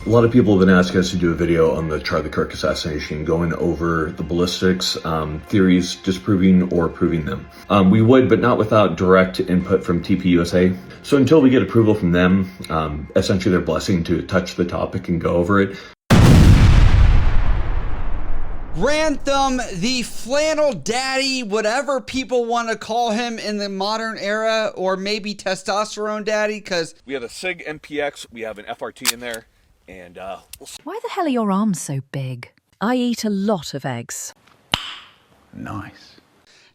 A lot of people have been asking us to do a video on the Charlie Kirk assassination, going over the ballistics, theories disproving or proving them. We would, but not without direct input from TPUSA. So until we get approval from them, essentially their blessing to touch the topic and go over it. Grantham, the Flannel Daddy, whatever people want to call him in the modern era, or maybe Testosterone Daddy, because we have a SIG MPX, we have an FRT in there, and Why the hell are your arms so big? I eat a lot of eggs. Nice.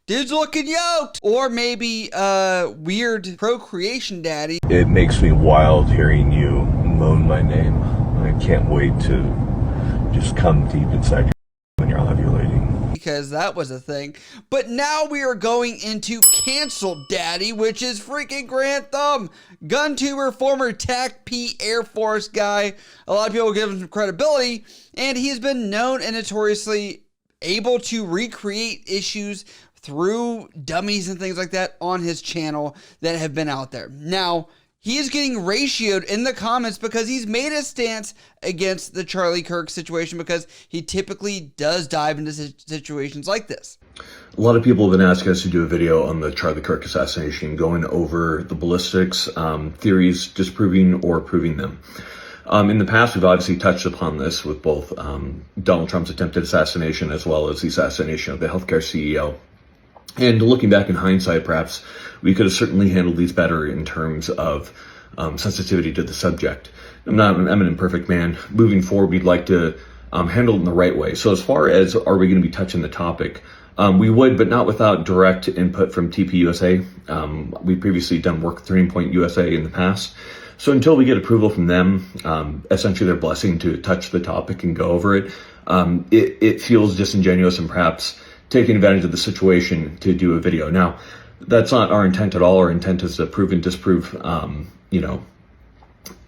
dude's looking yoked. Or maybe weird procreation daddy. It makes me wild hearing you moan my name. I can't wait to just come deep inside your when you're ovulating. Because that was a thing. But now we are going into canceled daddy, which is freaking Grantham. Gun tuber, former tac-p Air Force guy. A lot of people give him some credibility. And he's been known and notoriously able to recreate issues through dummies and things like that on his channel that have been out there. Now, he is getting ratioed in the comments because he's made a stance against the Charlie Kirk situation, because he typically does dive into situations like this. A lot of people have been asking us to do a video on the Charlie Kirk assassination, going over the ballistics, theories disproving or proving them. In the past, we've obviously touched upon this with both Donald Trump's attempted assassination as well as the assassination of the healthcare CEO. And looking back in hindsight, perhaps we could have certainly handled these better in terms of sensitivity to the subject. I'm an imperfect man. Moving forward, we'd like to handle it in the right way. So as far as are we going to be touching the topic, we would, but not without direct input from TPUSA. We previously done work with Turning Point USA in the past. So until we get approval from them, essentially their blessing to touch the topic and go over it, it feels disingenuous and perhaps taking advantage of the situation to do a video. Now, that's not our intent at all. Our intent is to prove and disprove,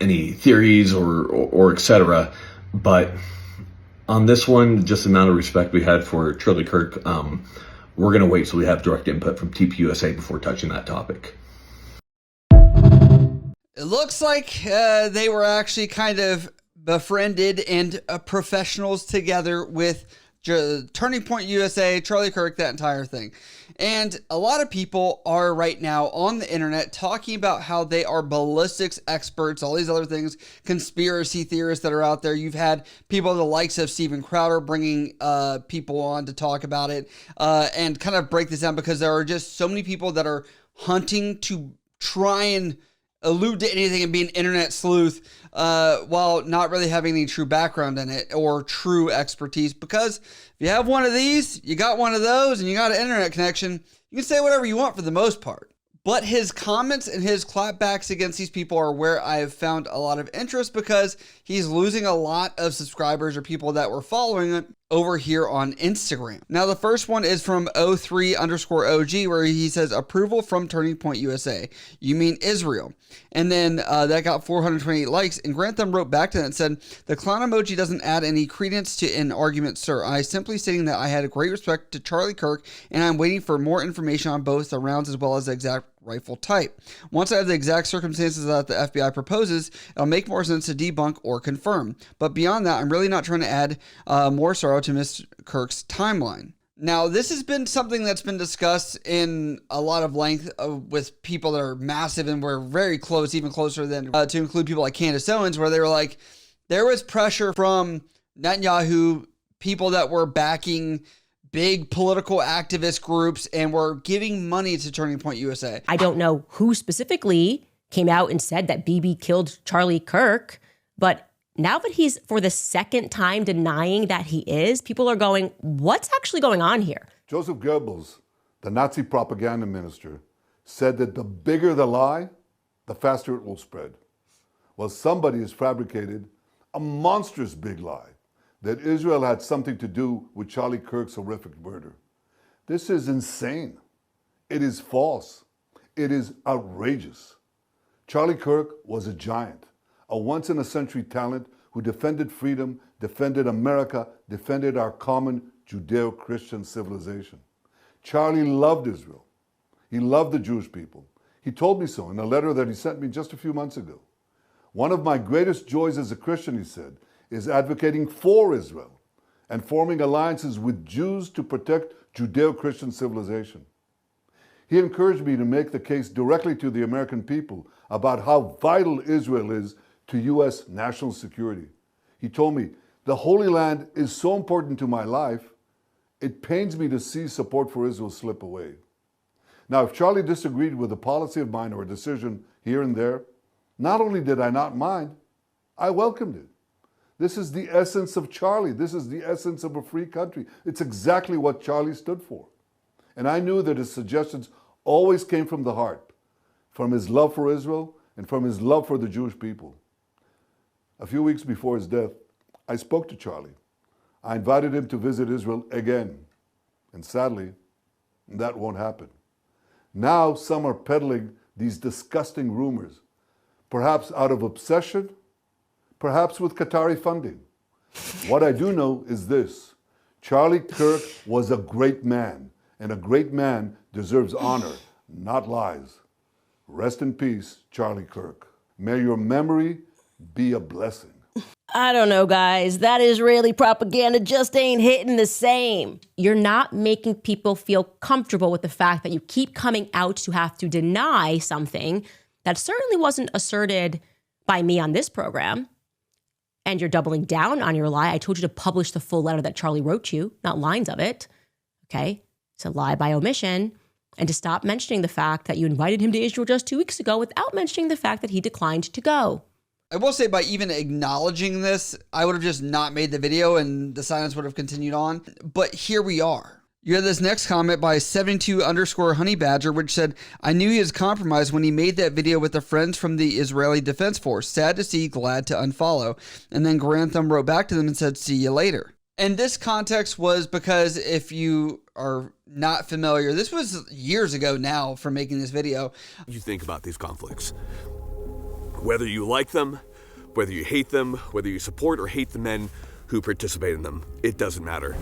any theories or etc. But on this one, just the amount of respect we had for Charlie Kirk, we're going to wait till we have direct input from TPUSA before touching that topic. It looks like they were actually kind of befriended and professionals together with Turning Point USA, Charlie Kirk, that entire thing. And a lot of people are right now on the internet talking about how they are ballistics experts, all these other things, conspiracy theorists that are out there. You've had people the likes of Steven Crowder bringing people on to talk about it and kind of break this down, because there are just so many people that are hunting to try and allude to anything and be an internet sleuth while not really having any true background in it or true expertise. Because if you have one of these, you got one of those, and you got an internet connection, you can say whatever you want for the most part. But his comments and his clapbacks against these people are where I have found a lot of interest, because he's losing a lot of subscribers or people that were following him over here on Instagram. Now, the first one is from 03_OG, where he says, approval from Turning Point USA. You mean Israel? And then that got 428 likes. And Grantham wrote back to that and said, the clown emoji doesn't add any credence to an argument, sir. I simply stating that I had a great respect to Charlie Kirk, and I'm waiting for more information on both the rounds as well as the exact rifle type. Once I have the exact circumstances that the FBI proposes, it'll make more sense to debunk or confirm. But beyond that, I'm really not trying to add more sorrow to Mr. Kirk's timeline. Now, this has been something that's been discussed in a lot of length with people that are massive and were very close, even closer than to include people like Candace Owens, where they were like, there was pressure from Netanyahu, people that were backing big political activist groups and were giving money to Turning Point USA. I don't know who specifically came out and said that Bibi killed Charlie Kirk, but now that he's for the second time denying that he is, people are going, what's actually going on here? Joseph Goebbels, the Nazi propaganda minister, said that the bigger the lie, the faster it will spread. Well, somebody has fabricated a monstrous big lie that Israel had something to do with Charlie Kirk's horrific murder. This is insane. It is false. It is outrageous. Charlie Kirk was a giant, a once-in-a-century talent who defended freedom, defended America, defended our common Judeo-Christian civilization. Charlie loved Israel. He loved the Jewish people. He told me so in a letter that he sent me just a few months ago. One of my greatest joys as a Christian, he said, is advocating for Israel and forming alliances with Jews to protect Judeo-Christian civilization. He encouraged me to make the case directly to the American people about how vital Israel is to U.S. national security. He told me, the Holy Land is so important to my life, it pains me to see support for Israel slip away. Now, if Charlie disagreed with a policy of mine or a decision here and there, not only did I not mind, I welcomed it. This is the essence of Charlie. This is the essence of a free country. It's exactly what Charlie stood for. And I knew that his suggestions always came from the heart, from his love for Israel and from his love for the Jewish people. A few weeks before his death, I spoke to Charlie. I invited him to visit Israel again. And sadly, that won't happen. Now some are peddling these disgusting rumors, perhaps out of obsession, perhaps with Qatari funding. What I do know is this: Charlie Kirk was a great man, and a great man deserves honor, not lies. Rest in peace, Charlie Kirk. May your memory be a blessing. I don't know, guys. That Israeli propaganda just ain't hitting the same. You're not making people feel comfortable with the fact that you keep coming out to have to deny something that certainly wasn't asserted by me on this program. And you're doubling down on your lie. I told you to publish the full letter that Charlie wrote you, not lines of it. Okay? It's a lie by omission. And to stop mentioning the fact that you invited him to Israel just 2 weeks ago without mentioning the fact that he declined to go. I will say, by even acknowledging this, I would have just not made the video and the silence would have continued on. But here we are. You have this next comment by 72_honeybadger, which said, I knew he was compromised when he made that video with the friends from the Israeli Defense Force. Sad to see, glad to unfollow. And then Grantham wrote back to them and said, see you later. And this context was because, if you are not familiar, this was years ago now for making this video. You think about these conflicts. Whether you like them, whether you hate them, whether you support or hate the men who participate in them, it doesn't matter.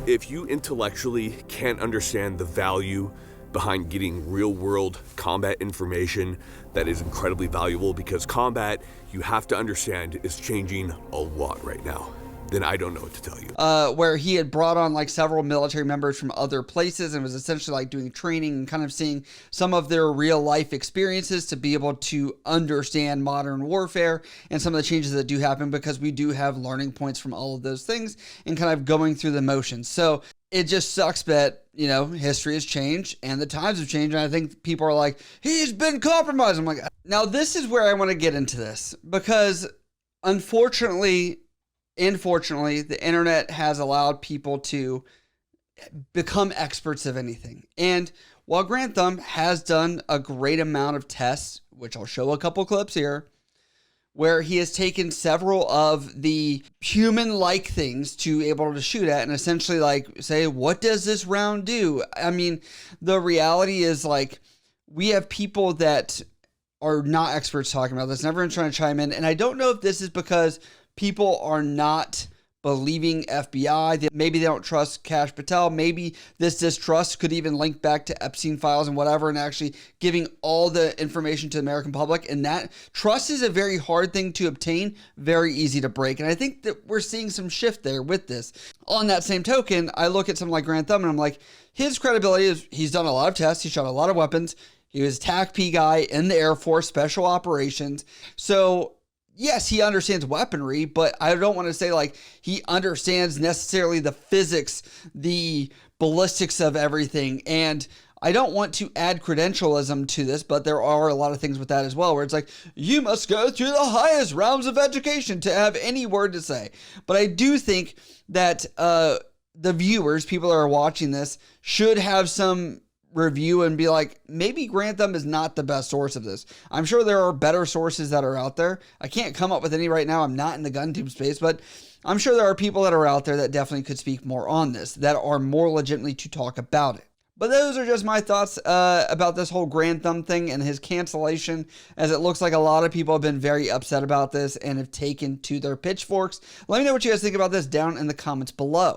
If you intellectually can't understand the value behind getting real-world combat information that is incredibly valuable, because combat, you have to understand, is changing a lot right now, then I don't know what to tell you. Where he had brought on like several military members from other places and was essentially like doing training and kind of seeing some of their real life experiences to be able to understand modern warfare and some of the changes that do happen, because we do have learning points from all of those things and kind of going through the motions. So it just sucks that, you know, history has changed and the times have changed. And I think people are like, he's been compromised. I'm like, now this is where I want to get into this, because unfortunately, the internet has allowed people to become experts of anything. And while Grantham has done a great amount of tests, which I'll show a couple clips here, where he has taken several of the human-like things to be able to shoot at and essentially like say, what does this round do? I mean, the reality is, like, we have people that are not experts talking about this, and everyone's trying to chime in. And I don't know if this is because people are not believing FBI. Maybe they don't trust Kash Patel. Maybe this distrust could even link back to Epstein files and whatever, and actually giving all the information to the American public. And that trust is a very hard thing to obtain, very easy to break. And I think that we're seeing some shift there with this. On that same token, I look at something like Grantham and I'm like, his credibility is, he's done a lot of tests. He shot a lot of weapons. He was a tac-p guy in the Air Force, special operations. So yes, he understands weaponry, but I don't want to say like he understands necessarily the physics, the ballistics of everything. And I don't want to add credentialism to this, but there are a lot of things with that as well, where it's like, you must go through the highest realms of education to have any word to say. But I do think that the viewers, people that are watching this, should have some review and be like, maybe Grantham is not the best source of this. I'm sure there are better sources that are out there. I can't come up with any right now. I'm not in the gun tube space, but I'm sure there are people that are out there that definitely could speak more on this, that are more legitimately to talk about it. But those are just my thoughts about this whole Grantham thing and his cancellation, as it looks like a lot of people have been very upset about this and have taken to their pitchforks. Let me know what you guys think about this down in the comments below.